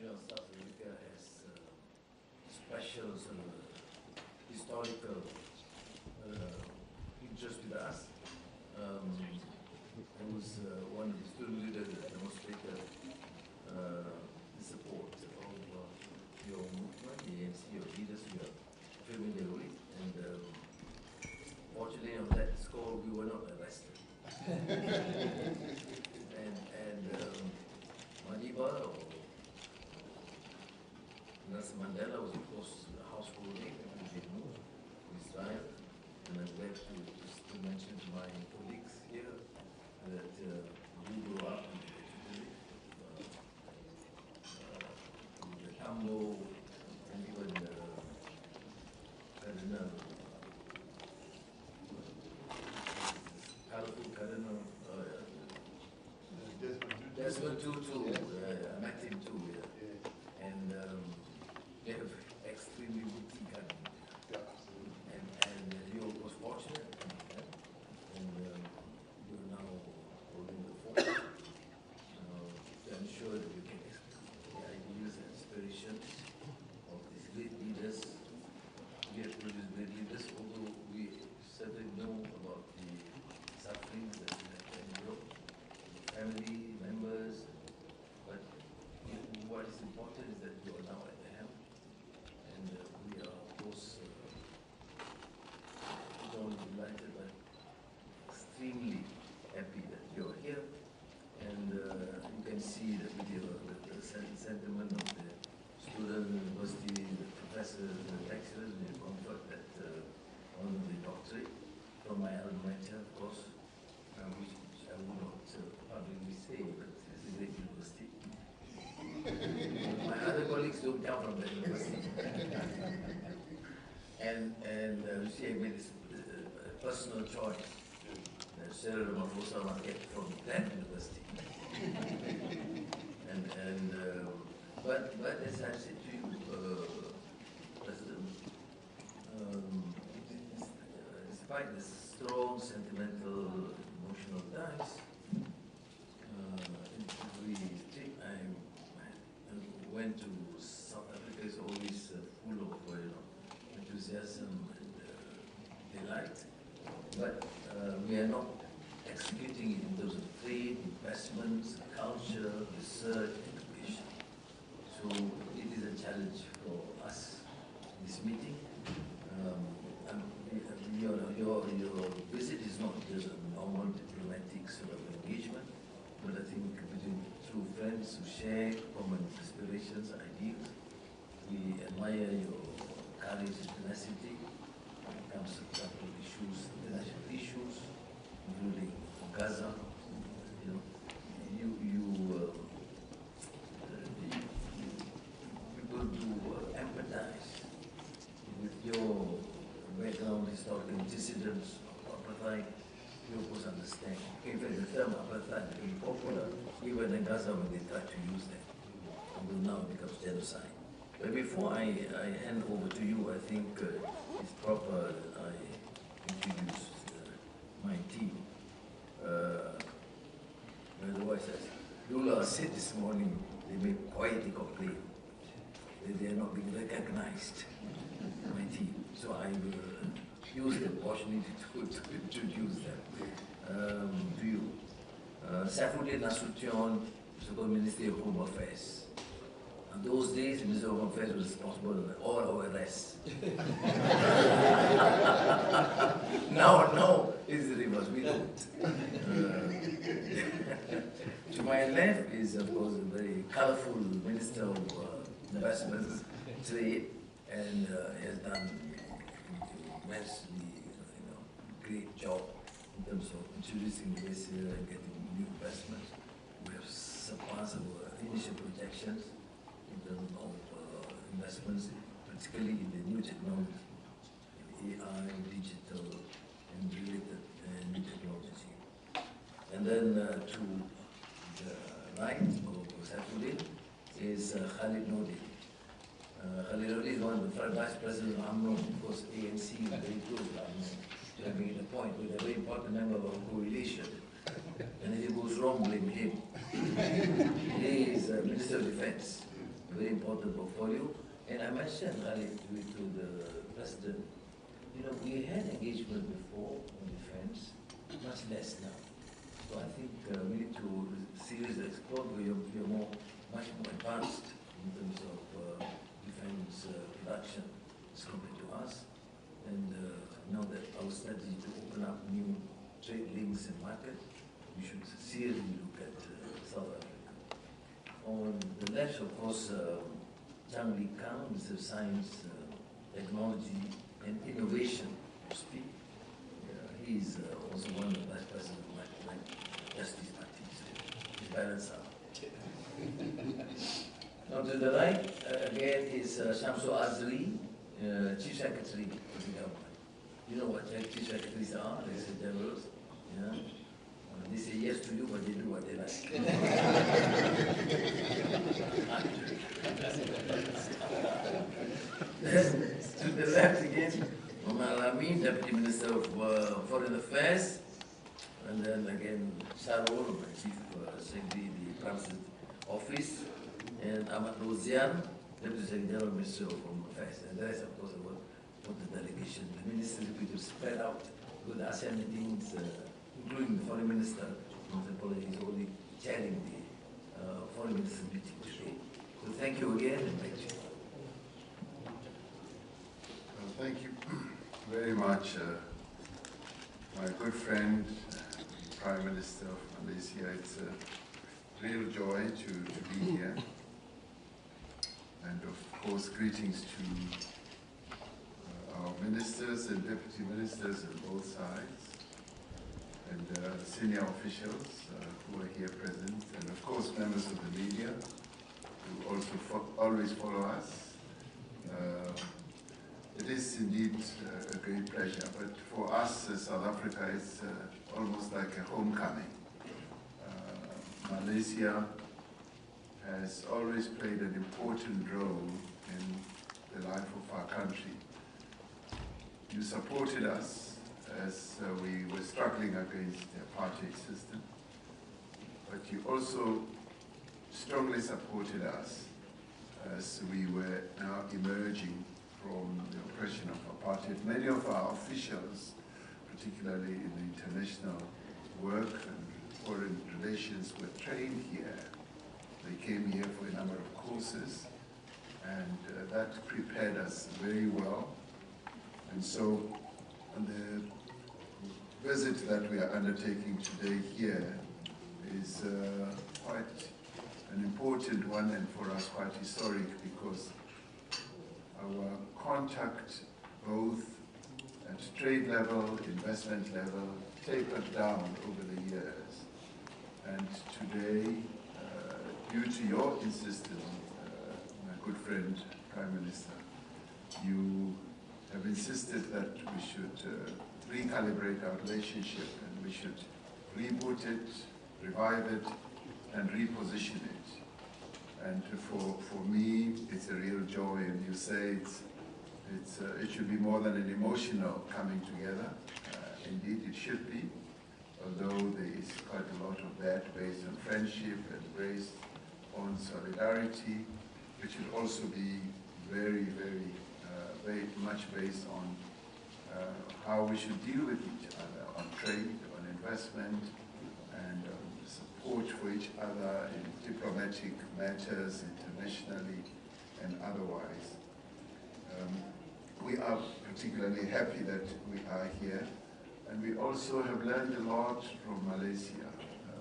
Malaysia South Africa has special sort of historical interest with us. I was one of the student leaders that demonstrated the support of your movement, the ANC, your leaders you are familiar with, and fortunately on that score we were not arrested. and Madiba or Nelson Mandela was of course a household name in Israel, and I'm glad to mention to my colleagues here that we grew up with the Tambo and even the Cardinal, colorful Cardinal Desmond Tutu, I met him too, yeah. And they have extremely witty Cardinal. And you was fortunate, and you're now holding the fort to ensure that you can express the ideas and aspirations of these great leaders. We have produced great leaders, although we certainly know about the suffering that we have in Europe, family, members, but what is important is that you are now at the helm, and we are of course not only delighted but extremely happy that you are here, and you can see that with the sentiment of the students, the university, the professors, the lecturers, we have comfort that on the doctorate from my alma mater, of course, which I would not publicly say, but it's a great university. My other colleagues don't come from that university. and you see, I made this personal choice that Cyril Ramaphosa Anwar get from that university. But as I said to you, President, despite the strong sentimental, emotional ties, every trip I went to South Africa is always full of enthusiasm and delight. But we are not executing it in terms of trade, investments, culture, research, education. So it is a challenge for us, this meeting. Your visit is not just a normal diplomatic sort of engagement, but I think between true friends who share common aspirations, ideals. We admire your courage and tenacity when it comes to capital issues, international issues, including Gaza. People to empathize with your background, historical antecedents of apartheid. You of course understand. In fact, the term apartheid became popular even in Gaza when they tried to use that, although now it becomes genocide. But before I hand over to you, I think it's proper that I introduce my team. Otherwise, as Lula said this morning, they may quietly complain that they are not being recognized, my team. So I will use the opportunity to introduce them to you. Saifuddin Nasution, Support Ministry of Home Affairs. In those days, the Minister of Home Affairs was responsible for all our arrests. now it's the reverse, we don't. To my left is, of course, a very colorful Minister of Investments, Trade, and has done immensely great job in terms of introducing Malaysia and getting new investments. We have surpassed our initial projections in terms of investments, particularly in the new technology, AI, digital, and related new technology. And then to the right of Saifuddin is Khalid Nordin. Khalid Nordin is one of the Vice President of UMNO, of course ANC is very close to UMNO, to having a point with a very important member of our coalition. And if it goes wrong, blame him. He is Minister of Defense. very important portfolio. And I mentioned earlier to the President, you know, we had engagement before on defense, much less now. So I think we need to seriously explore. We are much more advanced in terms of defense production as compared to us. And now that our strategy to open up new trade links and market, we should seriously look at South Africa. On the left, of course, Zhang Li Kang, Mr. Science, Technology and Innovation, to speak. He's also one of the vice president of my Justice Party. He's balanced out. Now to the right, again, is Shamsu Azri, Chief Secretary of the government. You know what Chief Secretaries are, ladies and gentlemen. Yeah? They say yes to you, but they do what they like. To the left again, Muhammad Al-Amin, Deputy Minister of Foreign Affairs, and then again, Sharul, my Chief Secretary, the Prime Minister's Office, and Ahmad Rozian, Deputy Secretary General, Minister of Foreign Affairs, and the rest, of course, about the delegation. The ministers will be spread out with ASEAN meetings, including the Foreign Minister. Mr. Poli is only chairing the Foreign Minister meeting today. So thank you again, and thank you. Thank you very much, my good friend, Prime Minister of Malaysia. It's a real joy to be here. And of course, greetings to our ministers and deputy ministers on both sides, and senior officials who are here present, and of course, members of the media who also always follow us. It is indeed a great pleasure, but for us, South Africa is almost like a homecoming. Malaysia has always played an important role in the life of our country. You supported us as we were struggling against the apartheid system, but you also strongly supported us as we were now emerging from the oppression of apartheid. Many of our officials, particularly in the international work and foreign relations, were trained here. They came here for a number of courses, and that prepared us very well. And so the visit that we are undertaking today here is quite an important one, and for us quite historic, because our contact, both at trade level, investment level, tapered down over the years. And today, due to your insistence, my good friend, Prime Minister, you have insisted that we should recalibrate our relationship, and we should reboot it, revive it, and reposition it. And for me, it's a real joy, and you say it should be more than an emotional coming together. Indeed, it should be, although there is quite a lot of that based on friendship and based on solidarity, which should also be very much based on how we should deal with each other on trade, on investment, and support for each other in diplomatic matters, internationally and otherwise. We are particularly happy that we are here, and we also have learned a lot from Malaysia.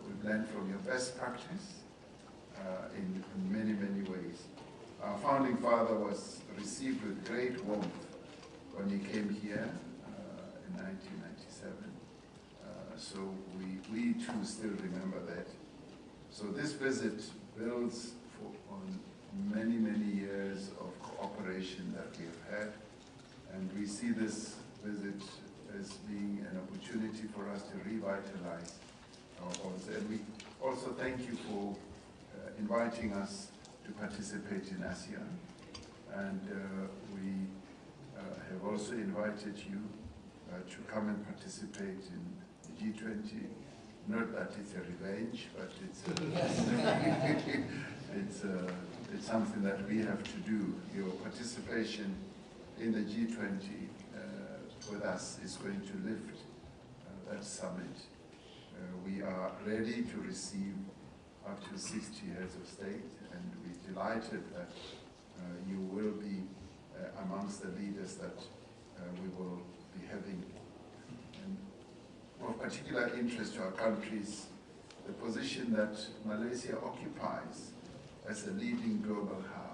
We've learned from your best practice in many ways. Our founding father was received with great warmth when he came here in 1997. So we too still remember that. So this visit builds on many years of cooperation that we have had, and we see this visit as being an opportunity for us to revitalize our bonds. And we also thank you for inviting us to participate in ASEAN, and we have also invited you to come and participate in the G20. Not that it's a revenge, but it's it's something that we have to do. Your participation in the G20 with us is going to lift that summit. We are ready to receive up to 60 heads of state, and we're delighted that you will be amongst the leaders that we will be having. And of particular interest to our countries, the position that Malaysia occupies as a leading global hub